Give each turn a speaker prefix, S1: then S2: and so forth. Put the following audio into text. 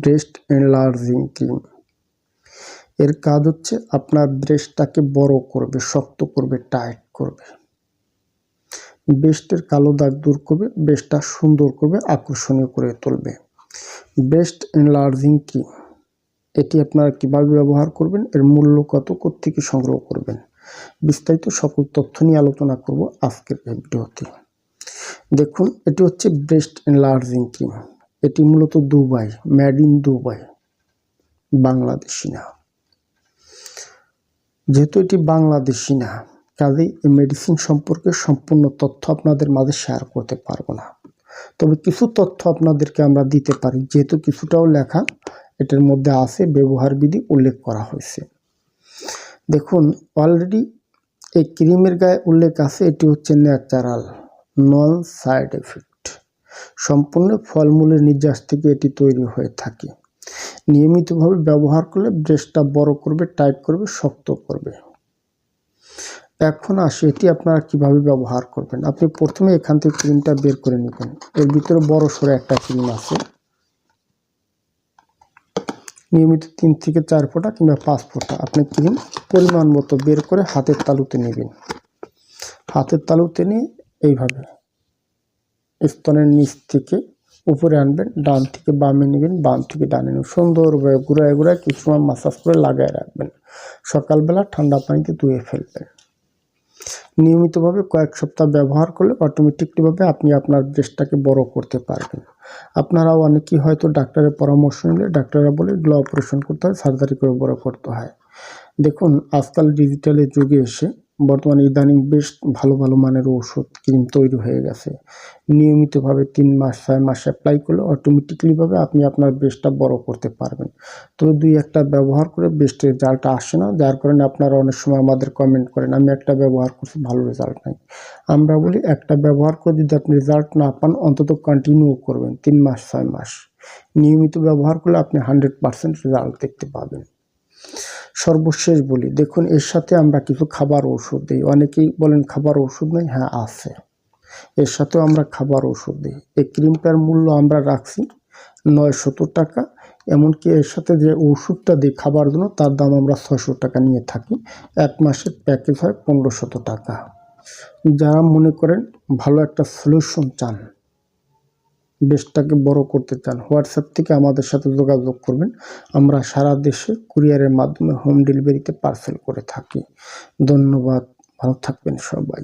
S1: Breast enlarging cream. এর কাজ হচ্ছে আপনার ব্রেস্টটাকে বড় করবে, শক্ত করবে, টাইট করবে, ব্রেস্টের কালো দাগ দূর করবে, ব্রেস্টটা সুন্দর করবে, আকর্ষণীয় করে তুলবে। ব্রেস্ট এনলার্জিং ক্রিম এটি আপনারা কিভাবে ব্যবহার করবেন, এর মূল্য কত, কোত্থেকে সংগ্রহ করবেন, বিস্তারিত সকল তথ্য নিয়ে আলোচনা করব আজকের এই ভিডিওতে। দেখুন, এটি হচ্ছে ব্রেস্ট এনলার্জিং ক্রিম। এটি মূলত Dubai, made in Dubai, Bangladeshi না। যেহেতু এটি বাংলাদেশি না, কাজেই এই মেডিসিন সম্পর্কে সম্পূর্ণ তথ্য আপনাদের মাঝে শেয়ার করতে পারবো না। তবে কিছু তথ্য আপনাদেরকে আমরা দিতে পারি, যেহেতু কিছুটাও লেখা এটার মধ্যে আছে, ব্যবহার বিধি উল্লেখ করা হয়েছে। দেখুন, অলরেডি এই ক্রিমের গায়ে উল্লেখ আছে এটি হচ্ছে ন্যাচারাল, নন সাইড এফেক্ট, সম্পূর্ণ ফলমূলের নির্যাস থেকে এটি তৈরি হয়ে থাকে। নিয়মিতভাবে ব্যবহার করলে ব্রেস্টটা বড় করবে, টাইট করবে, শক্ত করবে। এখন আসে এটি আপনারা কিভাবে ব্যবহার করবেন। আপনি প্রথমে এখান থেকে ক্রিমটা বের করে নেবেন। এর ভিতরে বড় সড়ো একটা ক্রিম আছে, নিয়মিত 3 থেকে 4 ফোঁটা কিংবা 5 ফোঁটা আপনি ক্রিম পরিমাণ মতো বের করে হাতের তালুতে নেবেন। হাতের তালুতে নিয়ে এইভাবে স্তনের নিচ থেকে উপরে আনবেন, ডান থেকে বামে নেবেন, বাম থেকে ডানে নেবেন, সুন্দরভাবে ঘুরায় ঘুরায় কিছু সময় মাসাজ করে লাগায় রাখবেন। সকালবেলা ঠান্ডা পানিতে ধুয়ে ফেলবেন। নিয়মিতভাবে কয়েক সপ্তাহ ব্যবহার করলে অটোমেটিকলিভাবে আপনি আপনার ব্রেস্টটাকে বড় করতে পারবেন। আপনারাও অনেকেই হয়তো ডাক্তারের পরামর্শ নিলে ডাক্তাররা বলে এগুলো অপারেশন করতে হয়, সার্জারি করে বড় করতে হয়। দেখুন, আজকাল ডিজিটালের যুগে এসে বর্তমানে ইদানিং বেশ ভালো ভালো মানের ওষুধ ক্রিম তৈরি হয়ে গেছে। নিয়মিতভাবে 3 মাস 6 মাস অ্যাপ্লাই করলে অটোমেটিকলিভাবে আপনি আপনার ব্রেস্টটা বড় করতে পারবেন। তবে 2-1টা ব্যবহার করে ব্রেস্টের রেজাল্টটা আসে না, যার কারণে আপনারা অনেক সময় আমাদের কমেন্ট করেন আমি একটা ব্যবহার করছি ভালো রেজাল্ট নাই। আমরা বলি একটা ব্যবহার করে যদি আপনি রেজাল্ট না পান অন্তত কন্টিনিউ করবেন 3 মাস 6 মাস। নিয়মিত ব্যবহার করলে আপনি 100% রেজাল্ট দেখতে পাবেন। সর্বশেষ বলি, দেখুন এর সাথে আমরা কিছু খাবার ওষুধ দিই। অনেকেই বলেন খাবার ওষুধ নেই, হ্যাঁ আছে, এর সাথেও আমরা খাবার ওষুধ দিই। এই ক্রিমটার মূল্য আমরা রাখছি 970 টাকা। এমনকি এর সাথে যে ওষুধটা দিই খাবার জন্য তার দাম আমরা 600 টাকা নিয়ে থাকি। 1 মাসের প্যাকেজ হয় 1500 টাকা। যারা মনে করেন ভালো একটা সলিউশন চান, ব্রেস্টটাকে বড় করতে চান, হোয়াটসঅ্যাপ থেকে আমাদের সাথে যোগাযোগ করবেন। আমরা সারা দেশে কুরিয়ারের মাধ্যমে হোম ডেলিভারিতে পার্সেল করে থাকি। ধন্যবাদ, ভালো থাকবেন সবাই।